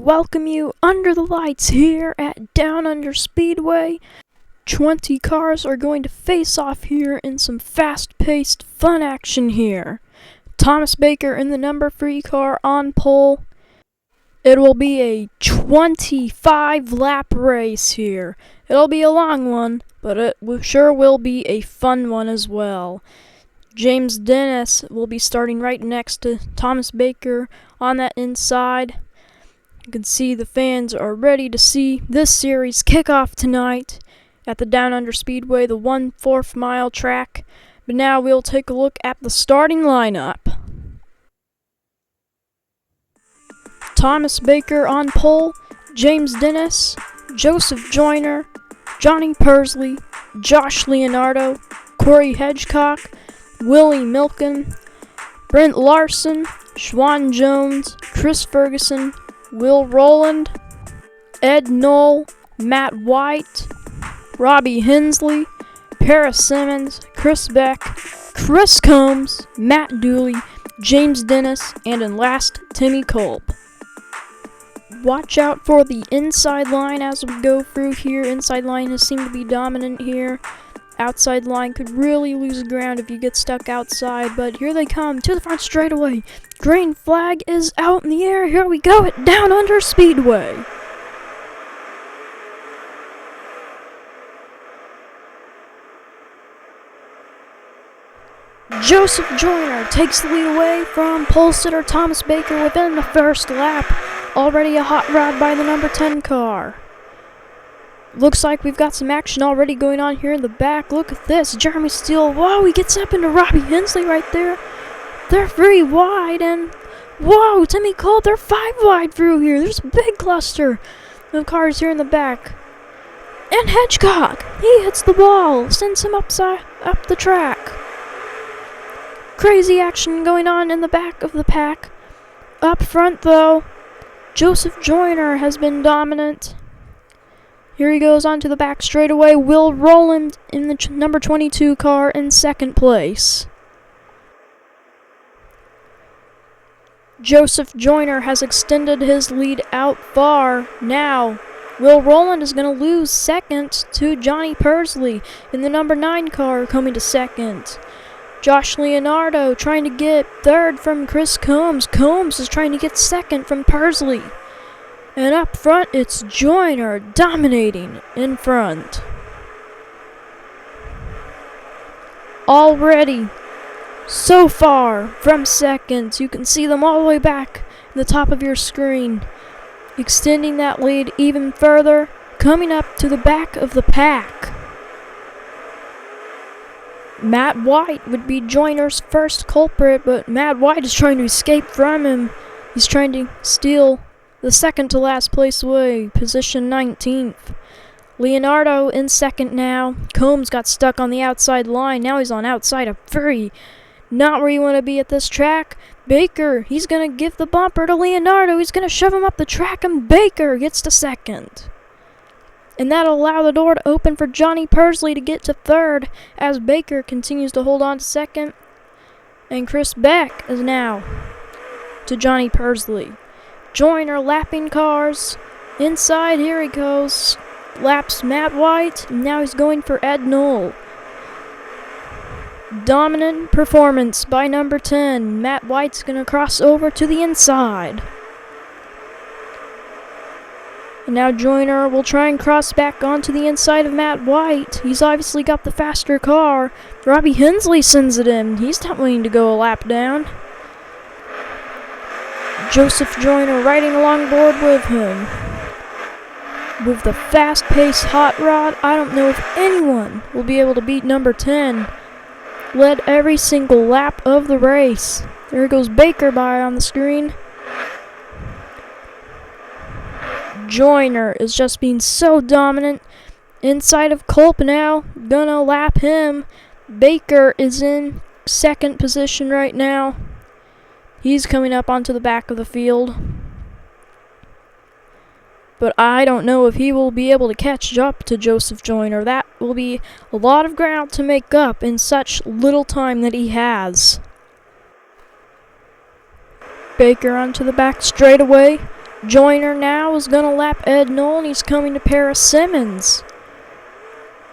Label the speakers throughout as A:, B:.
A: welcome you under the lights here at Down Under Speedway. 20 cars are going to face off here in some fast-paced fun action here. Thomas Baker in the number 3 car on pole. It will be a 25-lap race here. It'll be a long one, but it sure will be a fun one as well. James Dennis will be starting right next to Thomas Baker on that inside. You can see the fans are ready to see this series kick off tonight at the Down Under Speedway, the 1/4 mile track. But now we'll take a look at the starting lineup. Thomas Baker on pole, James Dennis, Joseph Joyner, Johnny Pursley, Josh Leonardo, Corey Hedgecock, Willie Milken, Brent Larson, Schwan Jones, Chris Ferguson, Will Rowland, Ed Knoll, Matt White, Robbie Hensley, Paris Simmons, Chris Beck, Chris Combs, Matt Dooley, James Dennis, and in last, Timmy Culp. Watch out for the inside line as we go through here. Inside line has seemed to be dominant here. Outside line could really lose ground if you get stuck outside, but here they come to the front straightaway. Green flag is out in the air. Here we go at Down Under Speedway. Joseph Joyner takes the lead away from pole sitter Thomas Baker within the first lap. Already a hot rod by the number 10 car. Looks like we've got some action already going on here in the back. Look at this. Jeremy Steele. Whoa, he gets up into Robbie Hensley right there. They're very wide, and whoa, Timmy Culp, they're 5 wide through here. There's a big cluster of cars here in the back. And Hedgecock, he hits the wall, sends him up the track. Crazy action going on in the back of the pack. Up front, though, Joseph Joyner has been dominant. Here he goes onto the back straightaway. Will Rowland in the number 22 car in second place. Joseph Joyner has extended his lead out far. Now, Will Rowland is going to lose second to Johnny Pursley in the number 9 car coming to second. Josh Leonardo trying to get third from Chris Combs. Combs is trying to get second from Pursley. And up front, it's Joyner dominating in front. Already, so far from second, you can see them all the way back in the top of your screen. Extending that lead even further, coming up to the back of the pack. Matt White would be Joyner's first culprit, but Matt White is trying to escape from him. He's trying to steal the second to last place away, position 19th. Leonardo in second now. Combs got stuck on the outside line. Now he's on outside of 3. Not where you want to be at this track. Baker, he's going to give the bumper to Leonardo. He's going to shove him up the track, and Baker gets to second. And that'll allow the door to open for Johnny Pursley to get to third as Baker continues to hold on to second. And Chris Beck is now to Johnny Pursley. Joyner lapping cars. Inside, here he goes. Laps Matt White. And now he's going for Ed Knoll. Dominant performance by number 10. Matt White's going to cross over to the inside. And now Joyner will try and cross back onto the inside of Matt White. He's obviously got the faster car. Robbie Hensley sends it in. He's not willing to go a lap down. Joseph Joyner riding along board with him. With the fast-paced hot rod, I don't know if anyone will be able to beat number 10. Led every single lap of the race. There goes Baker by on the screen. Joyner is just being so dominant. Inside of Culp now. Gonna lap him. Baker is in second position right now. He's coming up onto the back of the field. But I don't know if he will be able to catch up to Joseph Joyner. That will be a lot of ground to make up in such little time that he has. Baker onto the back straightaway. Joyner now is going to lap Ed Knoll, and he's coming to Paris Simmons.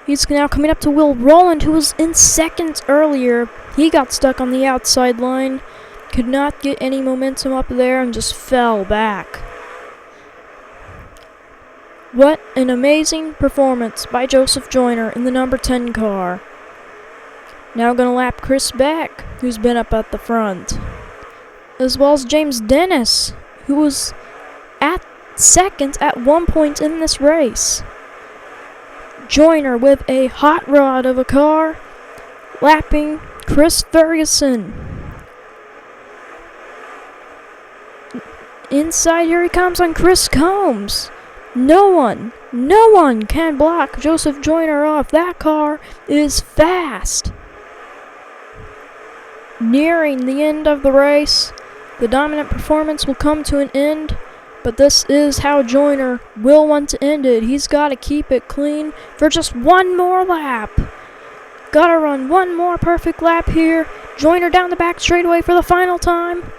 A: He's now coming up to Will Rowland, who was in second earlier. He got stuck on the outside line, could not get any momentum up there, and just fell back. What an amazing performance by Joseph Joyner in the number 10 car. Now going to lap Chris Beck, who's been up at the front, as well as James Dennis, who was at second at one point in this race. Joyner with a hot rod of a car, lapping Chris Ferguson. Inside, here he comes on Chris Combs. No one can block Joseph Joyner off. That car is fast. Nearing the end of the race, the dominant performance will come to an end, but this is how Joyner will want to end it. He's got to keep it clean for just one more lap. Got to run one more perfect lap here. Joyner down the back straightaway for the final time.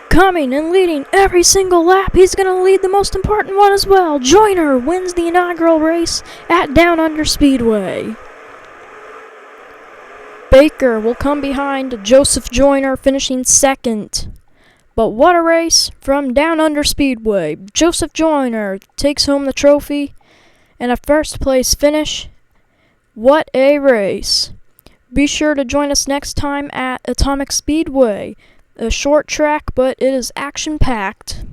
A: Coming and leading every single lap. He's going to lead the most important one as well. Joyner wins the inaugural race at Down Under Speedway. Baker will come behind Joseph Joyner, finishing second. But what a race from Down Under Speedway. Joseph Joyner takes home the trophy and a first place finish. What a race. Be sure to join us next time at Atomic Speedway. A short track, but it is action-packed.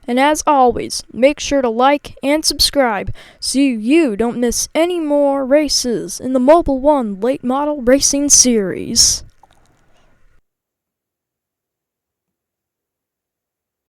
A: And as always, make sure to like and subscribe so you don't miss any more races in the Mobil 1 Late Model Racing Series.